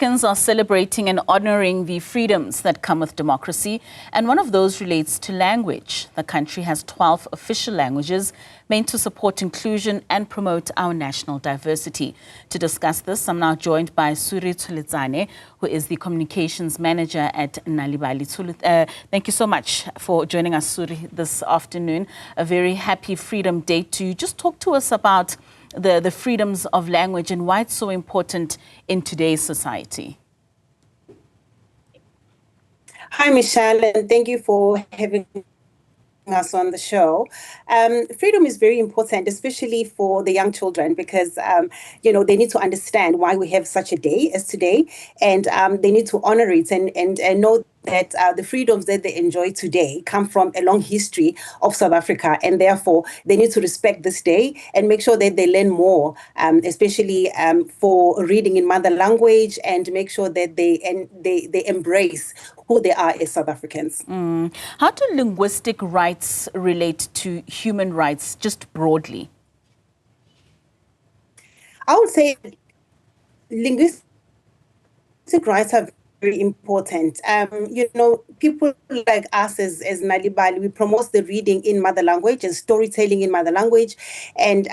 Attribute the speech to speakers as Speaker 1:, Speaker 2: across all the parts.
Speaker 1: Africans are celebrating and honoring the freedoms that come with democracy, and one of those relates to language. The country has 12 official languages meant to support inclusion and promote our national diversity. To discuss this, I'm now joined by Suri Tsholetsane, who is the communications manager at Nal'ibali Suri. Thank you so much for joining us, Suri, this afternoon. A very happy Freedom Day to you. Just talk to us about the freedoms of language and why it's so important in today's society.
Speaker 2: Hi, Michelle, and thank you for having us on the show. Freedom is very important, especially for the young children, because they need to understand why we have such a day as today, and they need to honor it and know that the freedoms that they enjoy today come from a long history of South Africa, and therefore they need to respect this day and make sure that they learn more, especially for reading in mother language, and make sure that they embrace who they are as South Africans.
Speaker 1: How do linguistic rights relate to human rights, just broadly?
Speaker 2: I would say linguistic rights are very important. People like us as Nal'ibali, we promote the reading in mother language and storytelling in mother language, and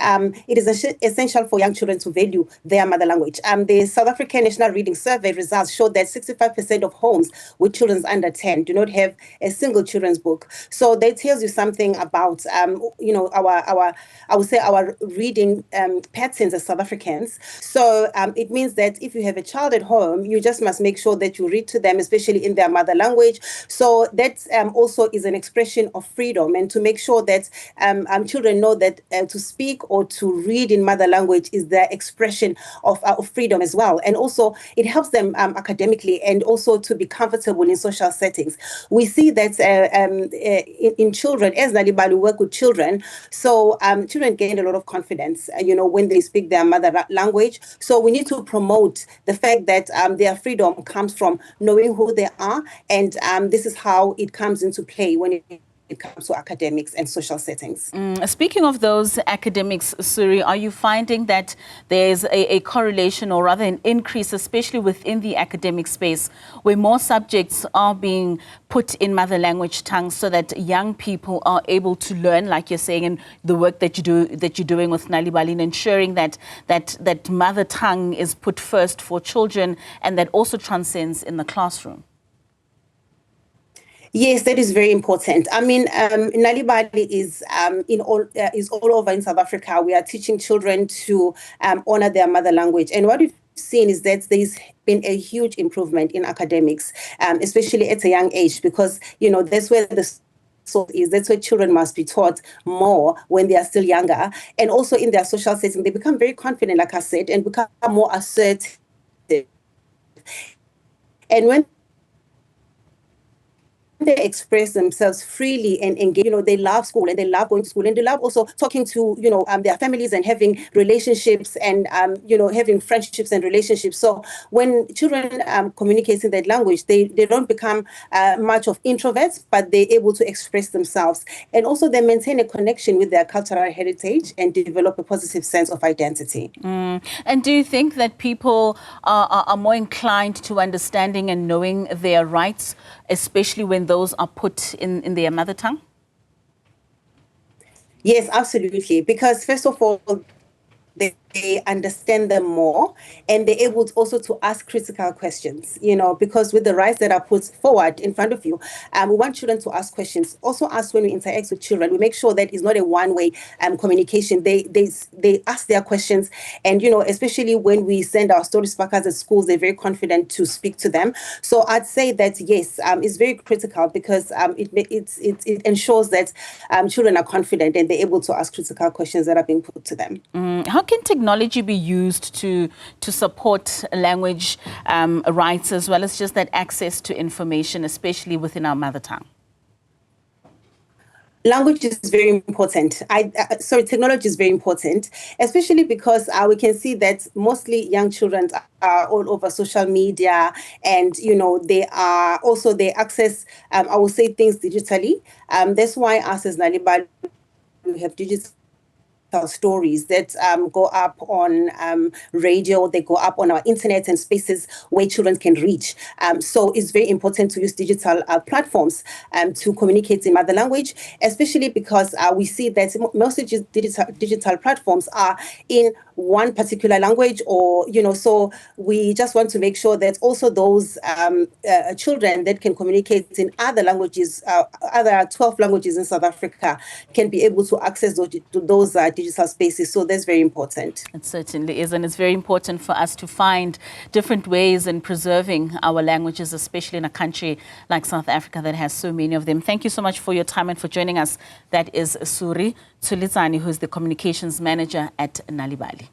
Speaker 2: it is essential for young children to value their mother language. The South African National Reading Survey results show that 65% of homes with children under 10 do not have a single children's book. So that tells you something about our reading patterns as South Africans. So it means that if you have a child at home, you just must make sure that you read to them, especially in their mother language. So that also is an expression of freedom, and to make sure that children know that to speak or to read in mother language is their expression of freedom as well. And also it helps them academically, and also to be comfortable in social settings. We see that in children, as Nal'ibali work with children, so children gain a lot of confidence, when they speak their mother language. So we need to promote the fact that their freedom comes from knowing who they are, and this is how it comes into play when it comes to academics and social settings.
Speaker 1: Speaking of those academics, Suri, are you finding that there's a correlation, or rather an increase, especially within the academic space, where more subjects are being put in mother language tongue so that young people are able to learn, like you're saying, and the work that you're doing with Nal'ibali, and ensuring that mother tongue is put first for children, and that also transcends in the classroom?
Speaker 2: Yes, that is very important. I mean, Nal'ibali is all over in South Africa. We are teaching children to honor their mother language, and what we've seen is that there's been a huge improvement in academics, especially at a young age, because that's where the source is. That's where children must be taught more when they are still younger, and also in their social setting, they become very confident, like I said, and become more assertive. And when they express themselves freely and engage, they love school, and they love going to school, and they love also talking to, their families, and having relationships, and, having friendships and relationships. So when children communicate in that language, they don't become much of introverts, but they're able to express themselves. And also they maintain a connection with their cultural heritage and develop a positive sense of identity.
Speaker 1: And do you think that people are more inclined to understanding and knowing their rights, especially when those are put in their mother tongue?
Speaker 2: Yes, absolutely. Because first of all, they understand them more, and they're able also to ask critical questions, because with the rights that are put forward in front of you, we want children to ask questions. Also, ask when we interact with children, we make sure that it's not a one-way communication. They ask their questions, and especially when we send our story speakers at schools, they're very confident to speak to them. So I'd say that yes, it's very critical, because it ensures that children are confident and they're able to ask critical questions that are being put to them.
Speaker 1: How can technology be used to support language rights, as well as just that access to information, especially within our mother tongue?
Speaker 2: Language is very important. Technology is very important, especially because we can see that mostly young children are all over social media, and they access I will say things digitally. That's why us as Nal'ibali, we have digital digital stories that go up on radio, they go up on our internet and spaces where children can reach. So it's very important to use digital platforms to communicate in mother language, especially because we see that most of digital platforms are in one particular language, or so we just want to make sure that also those children that can communicate in other languages, other 12 languages in South Africa, can be able to access those digital spaces. So that's very important.
Speaker 1: It certainly is, and it's very important for us to find different ways in preserving our languages, especially in a country like South Africa that has so many of them. Thank you so much for your time and for joining us. That is Suri Tsholetsane, who is the communications manager at Nal'ibali.